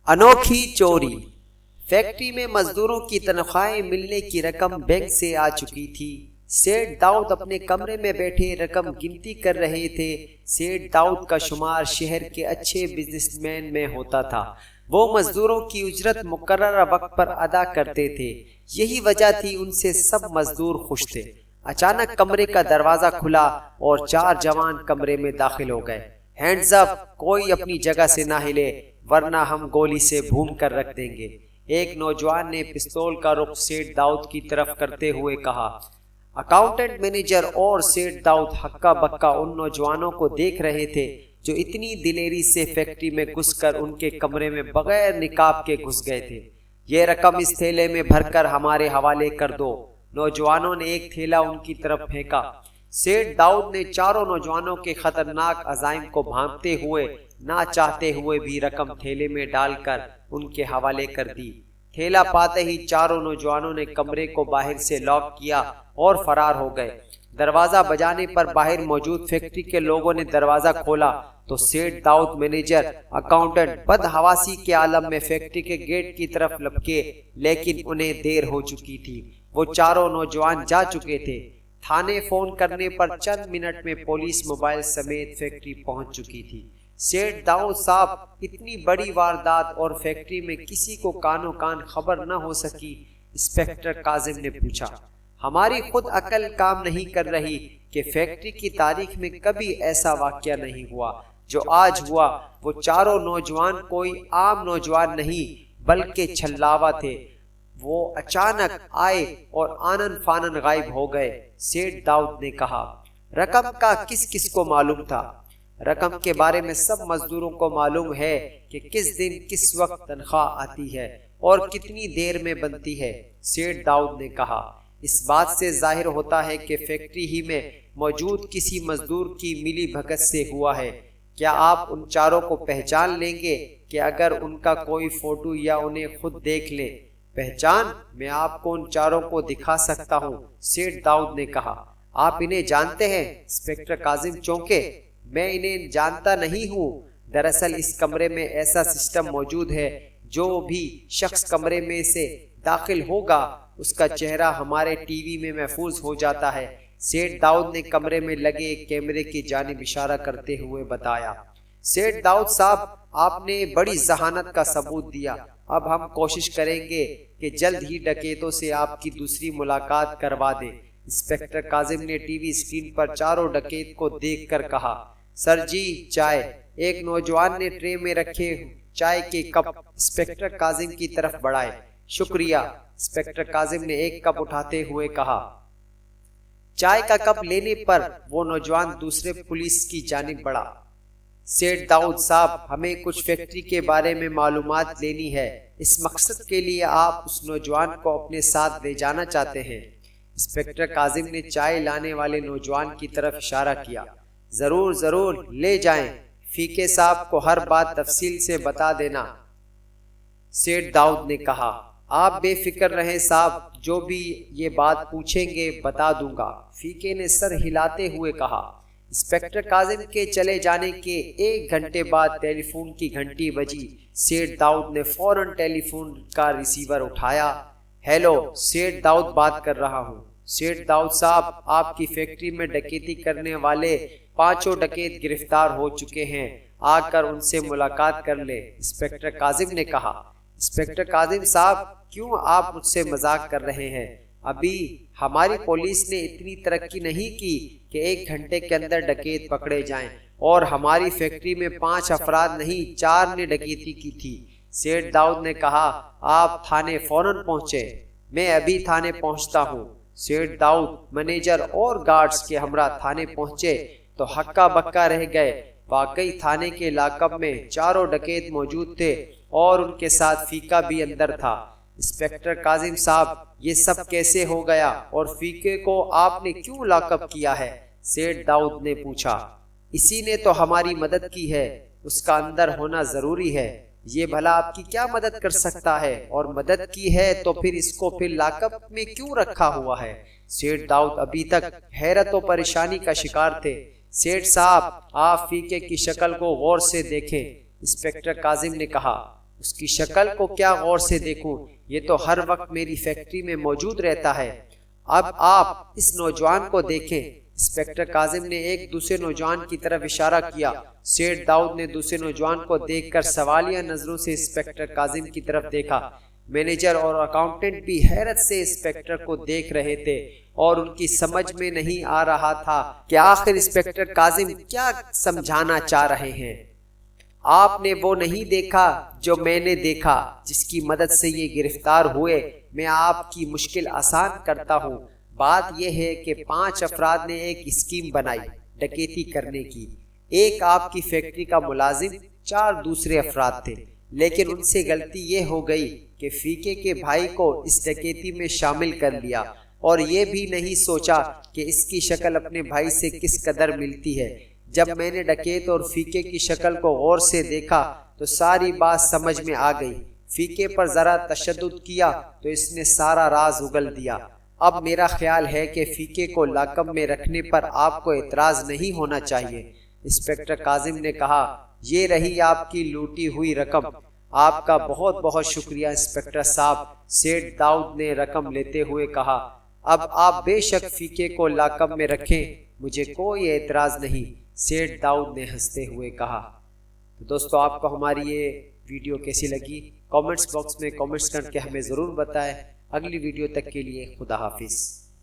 انوکھی چوری۔ فیکٹری میں مزدوروں کی تنخواہیں ملنے کی رقم بینک سے آ چکی تھی۔ سیٹھ داؤد اپنے کمرے میں بیٹھے رقم گنتی کر رہے تھے۔ سیٹھ داؤد کا شمار شہر کے اچھے بزنس مین میں ہوتا تھا۔ وہ مزدوروں کی اجرت مقررہ وقت پر ادا کرتے تھے، یہی وجہ تھی ان سے سب مزدور خوش تھے۔ اچانک کمرے کا دروازہ کھلا اور 4 جوان کمرے میں داخل ہو گئے۔ ہینڈز اپ، کوئی اپنی جگہ سے نہ ہلے ورنہ ہم گولی سے بھون کر رکھ دیں گے۔ ایک نوجوان نے پستول کا رخ سیٹھ داؤد کی طرف کرتے ہوئے کہا۔ اکاؤنٹنٹ مینیجر اور سیٹھ داؤد ہکا بکا ان نوجوانوں کو دیکھ رہے تھے جو اتنی دلیری سے فیکٹری میں گھس کر ان کے کمرے میں بغیر نقاب کے گھس گئے تھے۔ یہ رقم اس تھیلے میں بھر کر ہمارے حوالے کر دو۔ نوجوانوں نے ایک تھیلا ان کی طرف پھینکا۔ سیٹھ داؤد نے چاروں نوجوانوں کے خطرناک عزائم کو بھانپتے ہوئے نہ چاہتے ہوئے بھی رقم تھیلے میں ڈال کر ان کے حوالے کر دی۔ تھیلا پاتے ہی چاروں نوجوانوں نے کمرے کو باہر سے لاک کیا اور فرار ہو گئے۔ دروازہ بجانے پر باہر موجود فیکٹری کے لوگوں نے دروازہ کھولا تو سیٹھ داؤد مینیجر اکاؤنٹنٹ بدحواسی کے عالم میں فیکٹری کے گیٹ کی طرف لپکے، لیکن انہیں دیر ہو چکی تھی۔ وہ چاروں نوجوان جا چکے تھے۔ تھانے فون کرنے پر چند منٹ میں پولیس موبائل سمیت فیکٹری پہنچ چکی تھی۔ سیٹھ داؤد صاحب، اتنی بڑی واردات اور فیکٹری میں کسی کو کانوں کان خبر نہ ہو سکی؟ انسپکٹر کاظم نے پوچھا۔ ہماری خود عقل کام نہیں کر رہی کہ فیکٹری کی تاریخ میں کبھی ایسا واقعہ نہیں ہوا جو آج ہوا۔ وہ چاروں نوجوان کوئی عام نوجوان نہیں بلکہ چھلاوا تھے۔ وہ اچانک آئے اور آنن فانن غائب ہو گئے۔ سیٹھ داؤد نے کہا۔ رقم کا کس کس کو معلوم تھا؟ رقم کے بارے میں سب مزدوروں کو معلوم ہے کہ کس دن کس وقت تنخواہ آتی ہے اور کتنی دیر میں بنتی ہے، سیٹھ داؤد نے کہا۔ اس بات سے ظاہر ہوتا ہے کہ فیکٹری ہی میں موجود کسی مزدور کی ملی بھگت سے ہوا ہے۔ کیا آپ ان چاروں کو پہچان لیں گے کہ اگر ان کا کوئی فوٹو یا انہیں خود دیکھ لیں؟ پہچان؟ میں آپ کو ان چاروں کو دکھا سکتا ہوں، سیٹھ داؤد نے کہا۔ آپ انہیں جانتے ہیں؟ انسپکٹر کاظم چونکے۔ میں انہیں جانتا نہیں ہوں۔ دراصل اس کمرے میں ایسا سسٹم موجود ہے، جو بھی شخص کمرے میں سے داخل ہوگا اس کا چہرہ ہمارے ٹی وی میں محفوظ ہو جاتا ہے، سیٹھ داؤد نے کمرے میں لگے ایک کیمرے کی جانب اشارہ کرتے ہوئے بتایا۔ سیٹھ داؤد صاحب، آپ نے بڑی ذہانت کا ثبوت دیا۔ اب ہم کوشش کریں گے کہ جلد ہی ڈکیتوں سے آپ کی دوسری ملاقات کروا دیں۔ انسپکٹر کاظم نے ٹی وی اسکرین پر چاروں ڈکیت کو دیکھ کر کہا۔ سر جی، چائے۔ ایک نوجوان نے ٹرے میں رکھے چائے کے کپ انسپکٹر کاظم کی طرف بڑھائے۔ شکریہ، انسپکٹر کاظم نے ایک کپ اٹھاتے ہوئے کہا۔ چائے کا کپ لینے پر وہ نوجوان دوسرے پولیس کی جانب بڑھا۔ سیٹھ داؤد صاحب، ہمیں کچھ فیکٹری کے بارے میں معلومات لینی ہے۔ اس مقصد کے لیے آپ اس نوجوان کو اپنے ساتھ لے جانا چاہتے ہیں؟ انسپکٹر کاظم نے چائے لانے والے نوجوان کی طرف اشارہ کیا۔ ضرور ضرور، لے جائیں۔ فیقے صاحب کو ہر بات تفصیل سے بتا دینا، سیٹھ داؤد نے کہا۔ آپ بے فکر رہیں صاحب، جو بھی یہ بات پوچھیں گے بتا دوں گا، فیقے نے سر ہلاتے ہوئے کہا۔ انسپکٹر کاظم کے چلے جانے کے 1 گھنٹے بعد ٹیلی فون کی گھنٹی بجی۔ سیٹھ داؤد نے فوراً ٹیلی فون کا ریسیور اٹھایا۔ ہیلو، سیٹھ داؤد بات کر رہا ہوں۔ سیٹھ داؤد صاحب، آپ کی فیکٹری میں ڈکیتی کرنے والے 5 ڈکیت گرفتار ہو چکے ہیں، آ کر ان سے ملاقات کر لیں، انسپکٹر کاظم نے کہا۔ انسپکٹر کاظم صاحب، کیوں آپ مجھ سے مذاق کر رہے ہیں؟ ابھی ہماری پولیس نے اتنی ترقی نہیں کی کہ 1 گھنٹے کے اندر ڈکیت پکڑے جائیں، اور ہماری فیکٹری میں 5 افراد نہیں 4 نے ڈکیتی کی تھی، سیٹھ داؤد نے کہا۔ آپ تھانے فوراً پہنچے؟ میں ابھی تھانے پہنچتا ہوں۔ سیٹھ داؤد مینیجر اور گارڈز کے ہمراہ تھانے پہنچے تو ہکا بکا رہ گئے۔ واقعی تھانے کے لاک اپ میں 4 ڈکیت موجود تھے اور ان کے ساتھ فیقہ بھی اندر تھا۔ انسپکٹر کاظم صاحب، یہ سب کیسے ہو گیا اور فیقے کو آپ نے کیوں لاک اپ کیا ہے؟ سیٹھ داؤد نے پوچھا۔ اسی نے تو ہماری مدد کی ہے، اس کا اندر ہونا ضروری ہے۔ یہ بھلا آپ کی کیا مدد کر سکتا ہے؟ اور مدد کی ہے تو پھر اس کو پھر لاک اپ میں کیوں رکھا ہوا ہے؟ سیٹھ داؤد ابھی تک حیرت و پریشانی کا شکار تھے۔ سیٹھ صاحب، آپ فیقے کی شکل کو غور سے دیکھیں، انسپکٹر کاظم نے کہا۔ اس کی شکل کو کیا غور سے دیکھوں، یہ تو ہر وقت میری فیکٹری میں موجود رہتا ہے۔ اب آپ اس نوجوان کو دیکھیں۔ انسپکٹر کاظم نے ایک دوسرے نوجوان کی طرف اشارہ کیا۔ سیٹھ داؤد نے دوسرے نوجوان کو دیکھ کر سوالیہ نظروں سے انسپکٹر کاظم کی طرف دیکھا۔ مینیجر اور اکاؤنٹنٹ بھی حیرت سے انسپکٹر کو دیکھ رہے تھے اور ان کی سمجھ میں نہیں آ رہا تھا کہ آخر انسپکٹر کاظم کیا سمجھانا چاہ رہے ہیں۔ آپ نے وہ نہیں دیکھا جو میں نے دیکھا، جس کی مدد سے یہ گرفتار ہوئے۔ میں آپ کی مشکل آسان کرتا ہوں۔ بات یہ ہے کہ 5 افراد نے ایک اسکیم بنائی ڈکیتی کرنے کی۔ ایک آپ کی فیکٹری کا ملازم، 4 دوسرے افراد تھے، لیکن ان سے غلطی یہ ہو گئی کہ فیقے کے بھائی کو اس ڈکیتی میں شامل کر لیا اور یہ بھی نہیں سوچا کہ اس کی شکل اپنے بھائی سے کس قدر ملتی ہے۔ جب میں نے ڈکیت اور فیقے کی شکل کو غور سے دیکھا تو ساری بات سمجھ میں آ گئی۔ فیقے پر ذرا تشدد کیا تو اس نے سارا راز اگل دیا۔ اب میرا خیال ہے کہ فیقے کو لاکم میں رکھنے پر آپ کو اعتراض نہیں ہونا چاہیے۔ انسپکٹر کاظم نے کہا، یہ رہی آپ کی لوٹی ہوئی رقم۔ آپ کا بہت بہت شکریہ انسپکٹر صاحب، سیٹھ داؤد نے رقم لیتے ہوئے کہا۔ اب آپ بے شک فیقے کو لاکم میں رکھیں، مجھے کوئی اعتراض نہیں، سیٹھ داؤد نے ہنستے ہوئے کہا۔ تو دوستو، آپ کو ہماری یہ ویڈیو کیسی لگی؟ کامنٹس باکس میں کامنٹس کر کے ہمیں ضرور بتائیں۔ اگلی ویڈیو تک کے لیے خدا حافظ۔